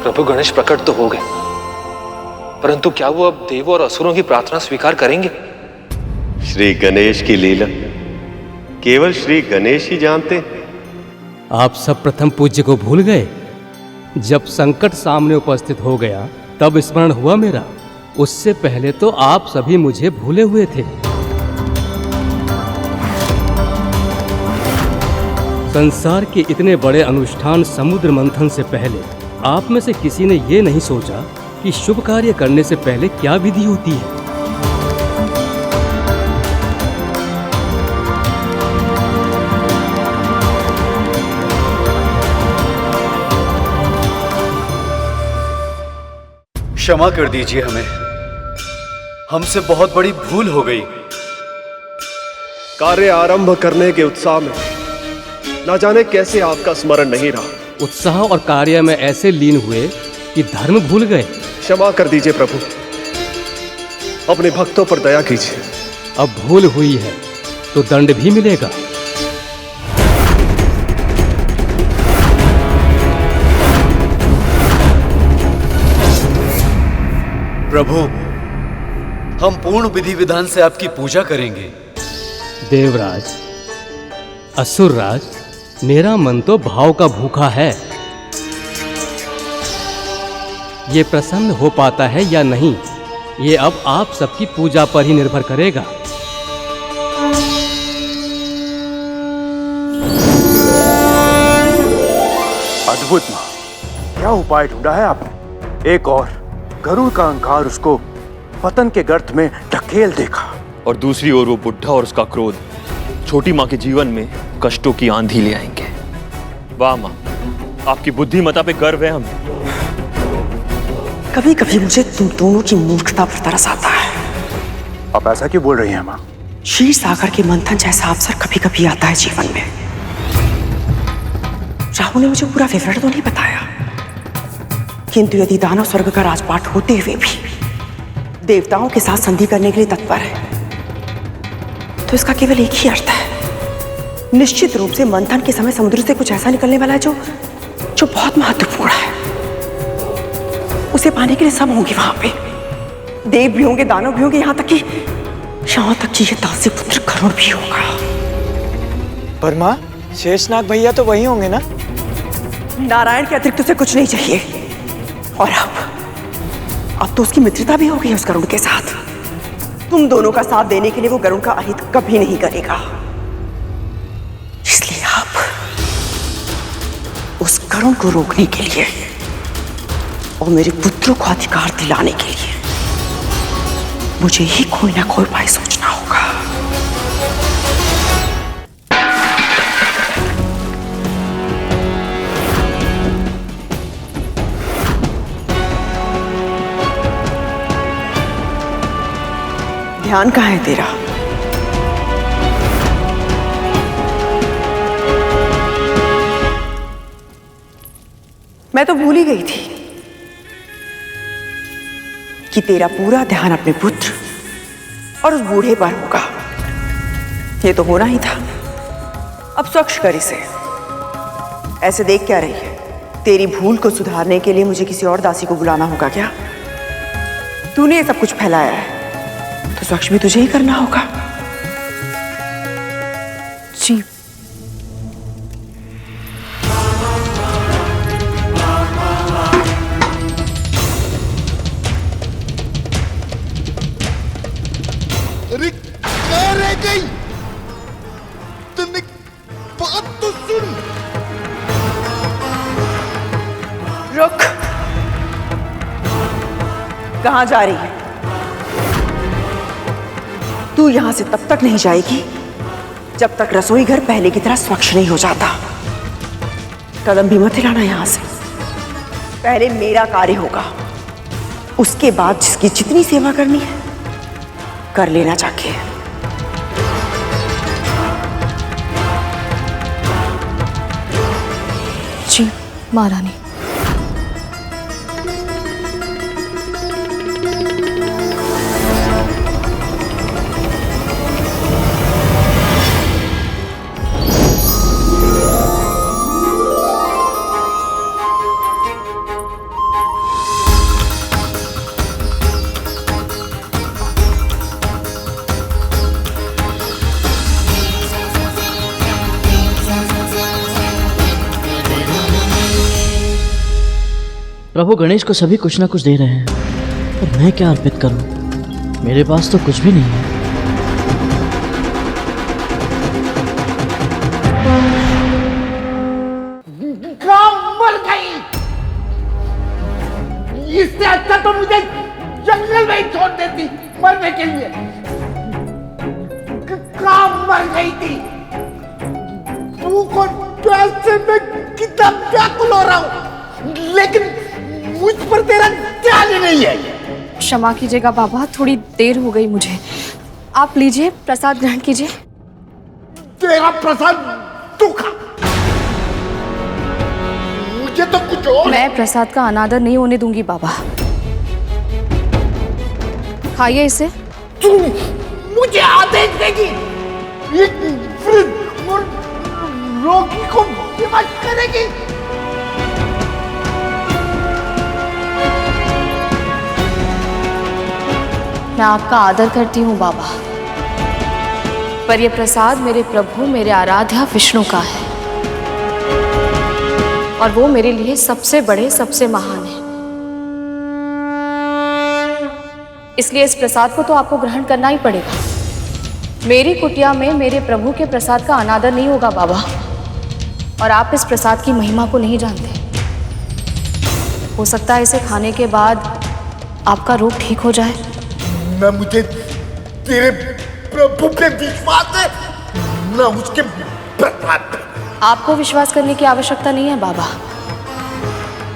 प्रभु गणेश प्रकट तो हो गए, परंतु क्या वो अब देवों और असुरों की प्रार्थना स्वीकार करेंगे? श्री गणेश की लीला केवल श्री गणेश ही जानते हैं। आप सब प्रथम पूज्य को भूल गए? जब संकट सामने उपस्थित हो गया तब स्मरण हुआ मेरा। उससे पहले तो आप सभी मुझे भूले हुए थे। संसार के इतने बड़े अनुष्ठान समुद्र मंथन से पहले आप में से किसी ने ये नहीं सोचा कि शुभ कार्य करने से पहले क्या विधि होती है। क्षमा कर दीजिए हमें, हमसे बहुत बड़ी भूल हो गई। कार्य आरंभ करने के उत्साह में ना जाने कैसे आपका स्मरण नहीं रहा। उत्साह और कार्य में ऐसे लीन हुए कि धर्म भूल गए। क्षमा कर दीजिए प्रभु, अपने भक्तों पर दया कीजिए। अब भूल हुई है तो दंड भी मिलेगा। प्रभु, हम पूर्ण विधि विधान से आपकी पूजा करेंगे। देवराज, असुरराज, मेरा मन तो भाव का भूखा है। ये प्रसन्न हो पाता है या नहीं, ये अब आप सबकी पूजा पर ही निर्भर करेगा। अद्भुत मां, क्या उपाय ढूंढा है आपने? एक और गरुड़ का अहंकार उसको पतन के गर्त में ढकेल देखा, और दूसरी ओर वो बुढ़ा और उसका क्रोध छोटी माँ के जीवन में कष्टों की आंधी ले आएंगे। वाह माँ, आपकी बुद्धिमता पे गर्व है हमें। कभी कभी मुझे तुम दोनों की मूर्खता पर तरस आता है। आप ऐसा क्यों बोल रही हैं माँ? क्षीर सागर के मंथन जैसा अवसर कभी कभी आता है जीवन में। राहु ने मुझे पूरा विवरण तो नहीं बताया, किंतु यदि दानव स्वर्ग का राजपाट होते हुए भी देवताओं के साथ संधि करने के लिए तत्पर है, तो इसका केवल एक ही अर्थ है। निश्चित रूप से मंथन के समय समुद्र से कुछ ऐसा निकलने वाला है जो बहुत महत्वपूर्ण है। उसे पाने के लिए सब होंगे वहां पे, देव भी होंगे, दानव भी होंगे, यहाँ तक कि ये दासी पुत्र गरुड़ भी होगा। पर माँ, शेषनाग भैया तो वही होंगे ना? नारायण के अतिरिक्त उसे कुछ नहीं चाहिए। और अब तो उसकी मित्रता भी हो गई उस गरुड़ के साथ। तुम दोनों का साथ देने के लिए वो गरुड़ का अहित कभी नहीं करेगा। इसलिए आप उस गरुड़ को रोकने के लिए और मेरे पुत्रों को अधिकार दिलाने के लिए मुझे ही कोई ना कोई उपाय सोचना होगा। ध्यान कहाँ है तेरा? मैं तो भूल ही गई थी कि तेरा पूरा ध्यान अपने पुत्र और उस बूढ़े पर होगा। ये तो होना ही था। अब स्वच्छ कर इसे। ऐसे देख क्या रही है? तेरी भूल को सुधारने के लिए मुझे किसी और दासी को बुलाना होगा क्या? तूने ये सब कुछ फैलाया है तो स्वच्छ भी तुझे ही करना होगा। जी। अरे क्या रह गई? तुमने बात तो सुन। रुक। कहाँ जा रही है? तू यहां से तब तक नहीं जाएगी जब तक रसोई घर पहले की तरह स्वच्छ नहीं हो जाता। कदम भी मत हिलाना यहां से। पहले मेरा कार्य होगा, उसके बाद जिसकी जितनी सेवा करनी है कर लेना जाके। जी महारानी। प्रभु गणेश को सभी कुछ ना कुछ दे रहे हैं, पर मैं क्या अर्पित करूं? मेरे पास तो कुछ भी नहीं है। मर गई। इससे अच्छा तो मुझे जंगल में ही छोड़ देती मरने के लिए। मर गई थी। तू को पैसे में कितना व्याकुल हो रहा हूं, लेकिन मुझ पर तेरा ध्यान ही नहीं है। क्षमा कीजिएगा बाबा, थोड़ी देर हो गई मुझे। आप लीजिए, प्रसाद ग्रहण कीजिए। तेरा प्रसाद तू खा, मुझे तो कुछ और। मैं प्रसाद का अनादर नहीं होने दूंगी बाबा। खाइए इसे। तू मुझे आदेश देगी? एक वृद्ध और रोगी को विवश करेगी? मैं आपका आदर करती हूँ बाबा, पर यह प्रसाद मेरे प्रभु, मेरे आराध्य विष्णु का है, और वो मेरे लिए सबसे बड़े, सबसे महान है। इसलिए इस प्रसाद को तो आपको ग्रहण करना ही पड़ेगा। मेरी कुटिया में मेरे प्रभु के प्रसाद का अनादर नहीं होगा बाबा, और आप इस प्रसाद की महिमा को नहीं जानते। हो सकता है इसे खाने के बाद आपका रोग ठीक हो जाए। न मुझे तेरे प्रभु पे विश्वास है, न उसके प्रसाद पे। आपको विश्वास करने की आवश्यकता नहीं है बाबा,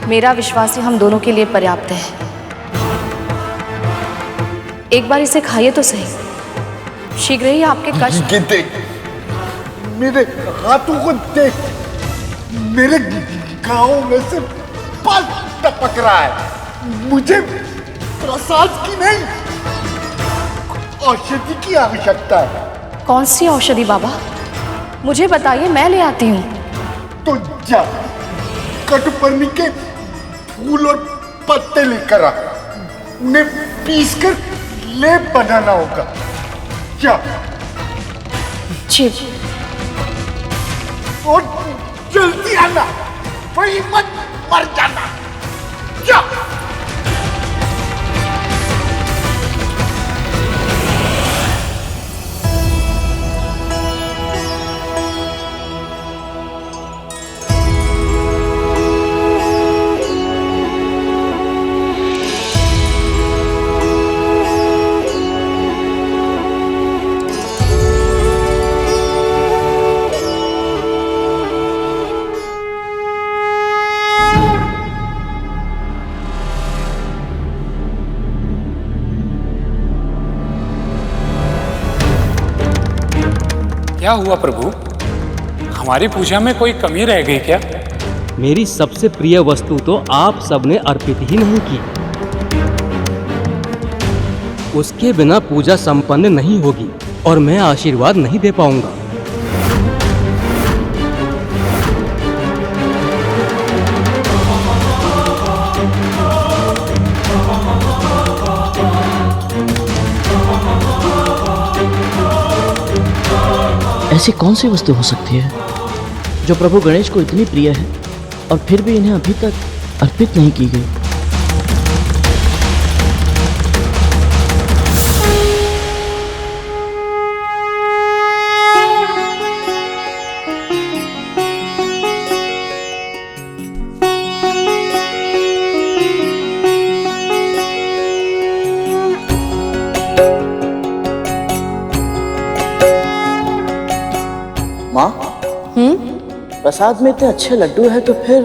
मेरा विश्वास ही हम दोनों के लिए पर्याप्त है। एक बार इसे खाइए तो सही, शीघ्र ही आपके कष्ट। देख, मेरे हाथों को देख, मेरे गांव में से पल टपक रहा है। मुझे प्रसाद की नहीं, औषधि की आवश्यकता है। कौन सी औषधि बाबा? मुझे बताइए, मैं ले आती हूँ। तो जा, कटुपर्णी के फूल और पत्ते लेकर आ, उन्हें पीसकर लेप बनाना होगा। जा। जी। और जल्दी आना, वही मत मर जाना। जा। क्या हुआ प्रभु? हमारी पूजा में कोई कमी रह गई क्या? मेरी सबसे प्रिय वस्तु तो आप सबने अर्पित ही नहीं की। उसके बिना पूजा संपन्न नहीं होगी और मैं आशीर्वाद नहीं दे पाऊंगा। ऐसी कौन सी वस्तु हो सकती है जो प्रभु गणेश को इतनी प्रिय है और फिर भी इन्हें अभी तक अर्पित नहीं की गई? माँ, प्रसाद में इतने अच्छे लड्डू है तो फिर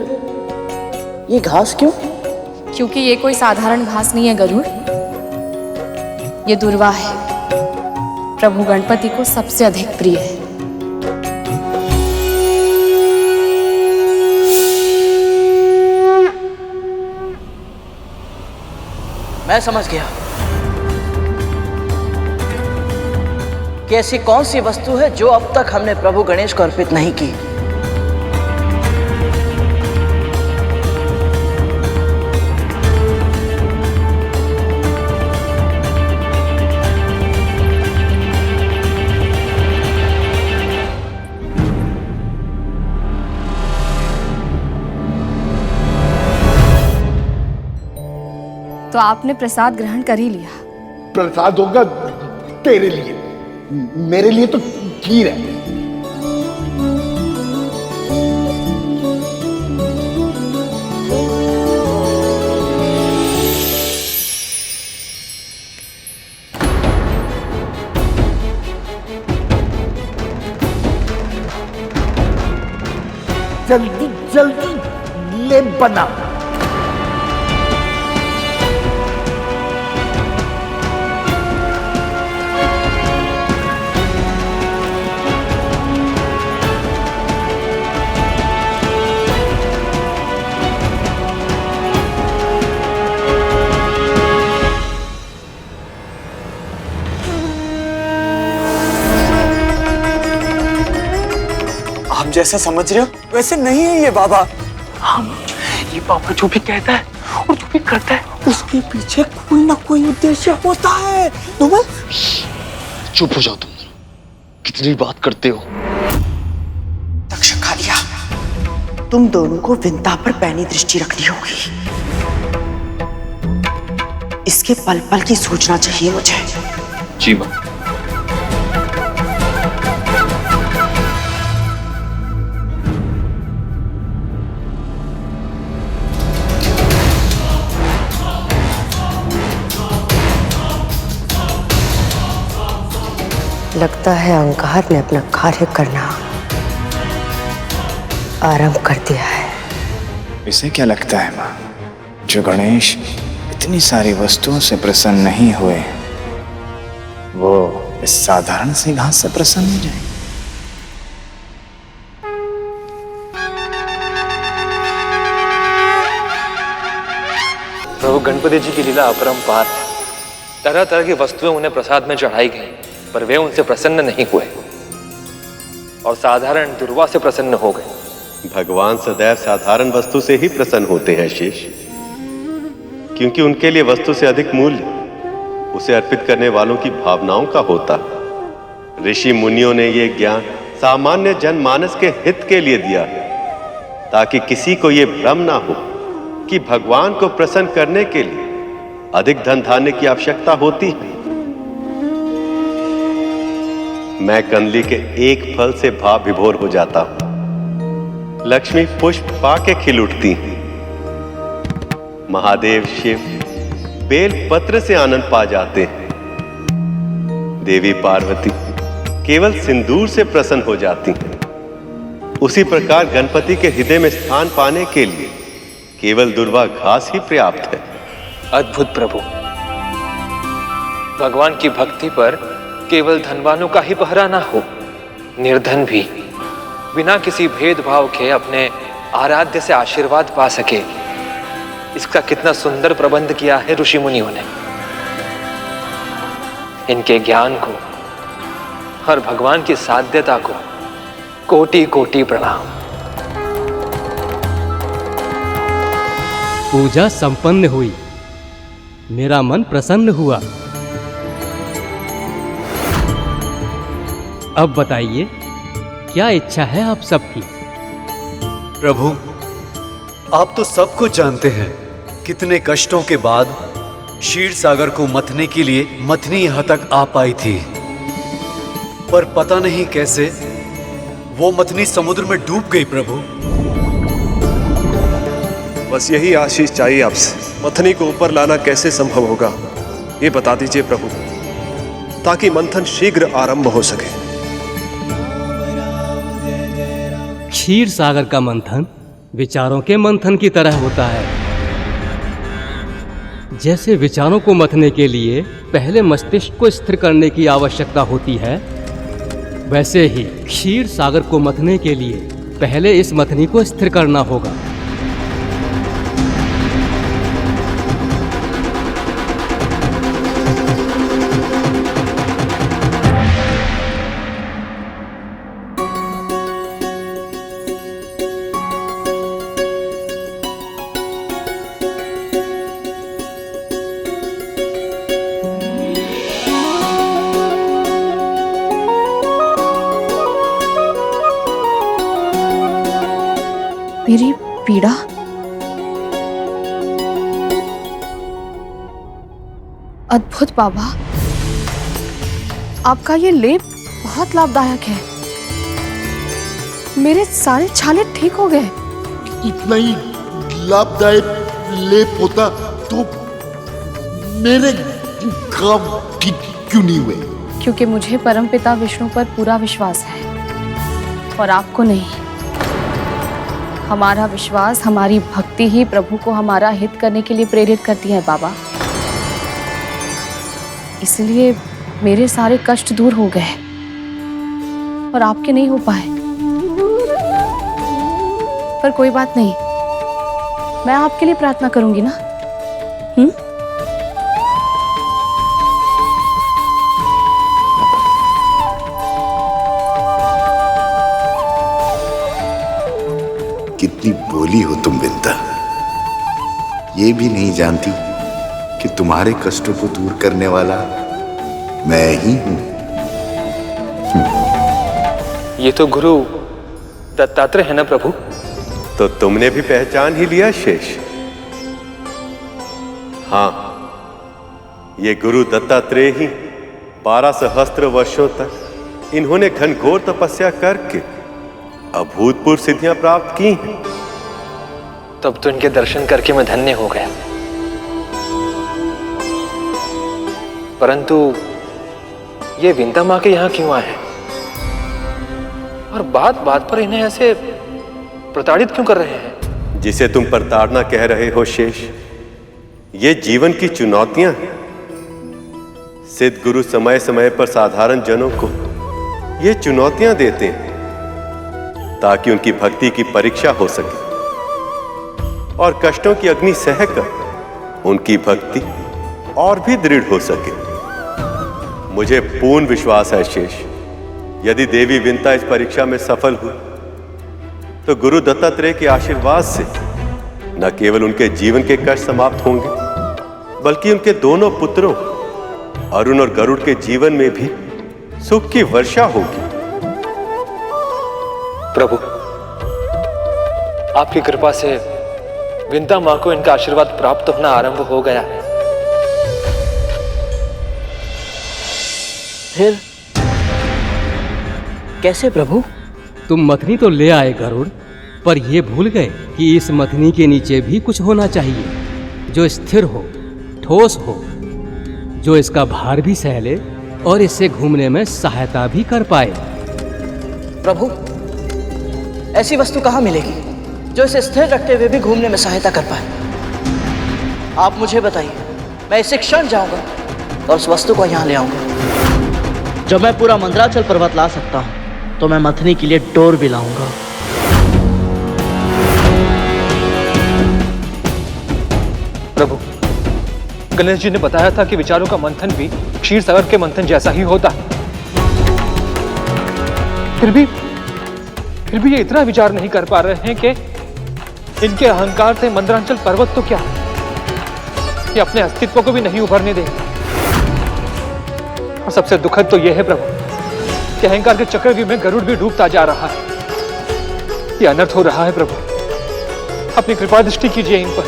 ये घास क्यों? क्योंकि ये कोई साधारण घास नहीं है गरुड़, ये दुर्वा है, प्रभु गणपति को सबसे अधिक प्रिय है। मैं समझ गया कि ऐसी कौन सी वस्तु है जो अब तक हमने प्रभु गणेश को अर्पित नहीं की। तो आपने प्रसाद ग्रहण कर ही लिया। प्रसाद होगा तेरे लिए, मेरे लिए तो खीर है। जल्दी जल्दी ले बना। आप जैसा समझ रहे हो वैसे नहीं है ये बाबा। ये बाबा जो भी कहता है और जो भी करता है उसके पीछे कोई ना कोई उद्देश्य होता है। तुम्हें चुप हो जाओ तुम, कितनी बात करते हो। तक्षकालिया, तुम दोनों को विंता पर पैनी दृष्टि रखनी होगी। इसके पल पल की सूचना चाहिए मुझे। जी मां। लगता है अहंकार ने अपना कार्य करना आरंभ कर दिया है। इसे क्या लगता है माँ, जो गणेश इतनी सारी वस्तुओं से प्रसन्न नहीं हुए, वो इस साधारण सी घास से प्रसन्न हो जाए? प्रभु गणपति जी की लीला अपरंपार है। तरह तरह की वस्तुएं उन्हें प्रसाद में चढ़ाई गई, पर वे उनसे प्रसन्न नहीं हुए और साधारण दुर्वा से प्रसन्न हो गए। भगवान सदैव साधारण वस्तु से ही प्रसन्न होते हैं शेष, क्योंकि उनके लिए वस्तु से अधिक मूल्य उसे अर्पित करने वालों की भावनाओं का होता। ऋषि मुनियों ने ये ज्ञान सामान्य जनमानस के हित के लिए दिया, ताकि किसी को ये भ्रम ना हो कि भगवान को प्रसन्न करने के लिए अधिक धन धान्य की आवश्यकता होती है। मैं कंदली के एक फल से भाव विभोर हो जाता हूं। लक्ष्मी पुष्प पाके खिल उठती हैं। महादेव शिव बेल पत्र से आनंद पा जाते हैं। देवी पार्वती केवल सिंदूर से प्रसन्न हो जाती हैं। उसी प्रकार गणपति के हृदय में स्थान पाने के लिए केवल दुर्वा घास ही पर्याप्त है। अद्भुत प्रभु, भगवान की भक्ति पर केवल धनवानों का ही पहरा ना हो, निर्धन भी बिना किसी भेदभाव के अपने आराध्य से आशीर्वाद पा सके। इसका कितना सुंदर प्रबंध किया है ऋषि मुनियों ने। इनके ज्ञान को और भगवान की साध्यता को कोटि कोटि प्रणाम। पूजा संपन्न हुई, मेरा मन प्रसन्न हुआ। अब बताइए, क्या इच्छा है आप सबकी? प्रभु, आप तो सब कुछ जानते हैं। कितने कष्टों के बाद क्षीर सागर को मथने के लिए मथनी यहां तक आ पाई थी, पर पता नहीं कैसे वो मथनी समुद्र में डूब गई। प्रभु, बस यही आशीष चाहिए आपसे। मथनी को ऊपर लाना कैसे संभव होगा, ये बता दीजिए प्रभु, ताकि मंथन शीघ्र आरंभ हो सके। क्षीर सागर का मंथन विचारों के मंथन की तरह होता है। जैसे विचारों को मथने के लिए पहले मस्तिष्क को स्थिर करने की आवश्यकता होती है, वैसे ही क्षीर सागर को मथने के लिए पहले इस मथनी को स्थिर करना होगा। मेरी पीड़ा? अद्भुत बाबा, आपका ये लेप बहुत लाभदायक है। मेरे सारे छाले ठीक हो गए। इतना ही लाभदायक लेप होता तो मेरे काम ठीक क्यों नहीं हुए? क्योंकि मुझे परमपिता विष्णु पर पूरा विश्वास है और आपको नहीं। हमारा विश्वास, हमारी भक्ति ही प्रभु को हमारा हित करने के लिए प्रेरित करती है बाबा। इसलिए मेरे सारे कष्ट दूर हो गए और आपके नहीं हो पाए। पर कोई बात नहीं, मैं आपके लिए प्रार्थना करूंगी ना। कितनी भोली हो तुम विंता, ये भी नहीं जानती कि तुम्हारे कष्टों को दूर करने वाला मैं ही हूं। ये तो गुरु दत्तात्रेय है ना प्रभु? तो तुमने भी पहचान ही लिया शेष। हाँ, ये गुरु दत्तात्रेय ही 12 सहस्त्र वर्षों तक इन्होंने घनघोर तपस्या करके अभूतपूर्व सिद्धियां प्राप्त की हैं। तब तो इनके दर्शन करके मैं धन्य हो गया। परंतु ये विंता मां के यहां क्यों आए हैं? और बात बात पर इन्हें ऐसे प्रताड़ित क्यों कर रहे हैं? जिसे तुम प्रताड़ना कह रहे हो शेष, ये जीवन की चुनौतियां हैं। सिद्ध गुरु समय समय पर साधारण जनों को ये चुनौतियां देते हैं ताकि उनकी भक्ति की परीक्षा हो सके और कष्टों की अग्नि सहकर उनकी भक्ति और भी दृढ़ हो सके। मुझे पूर्ण विश्वास है शेष, यदि देवी विंता इस परीक्षा में सफल हुई तो गुरु दत्तात्रेय के आशीर्वाद से न केवल उनके जीवन के कष्ट समाप्त होंगे, बल्कि उनके दोनों पुत्रों अरुण और गरुड़ के जीवन में भी सुख की वर्षा होगी। प्रभु, आपकी कृपा से विंता मां को इनका आशीर्वाद प्राप्त होना आरंभ हो गया है। फिर कैसे प्रभु? तुम मथनी तो ले आए गरुड़, पर यह भूल गए कि इस मथनी के नीचे भी कुछ होना चाहिए जो स्थिर हो, ठोस हो, जो इसका भार भी सह ले और इससे घूमने में सहायता भी कर पाए। प्रभु, ऐसी वस्तु कहाँ मिलेगी जो इसे स्थिर रखते हुए भी घूमने में सहायता कर पाए? आप मुझे बताइए, मैं इसी क्षण जाऊंगा और उस वस्तु को यहाँ ले आऊंगा। जब मैं पूरा मंदराचल पर्वत ला सकता हूँ तो मैं मथनी के लिए डोर भी लाऊंगा। प्रभु, गणेश जी ने बताया था कि विचारों का मंथन भी क्षीर सागर के मंथन जैसा ही होता है। फिर भी ये इतना विचार नहीं कर पा रहे हैं कि इनके अहंकार से मंदरांचल पर्वत तो क्या, ये अपने अस्तित्व को भी नहीं उभरने देंगे। और सबसे दुखद तो यह है प्रभु कि अहंकार के चक्रव्यूह में गरुड़ भी डूबता जा रहा है। ये अनर्थ हो रहा है प्रभु, अपनी कृपा दृष्टि कीजिए इन पर।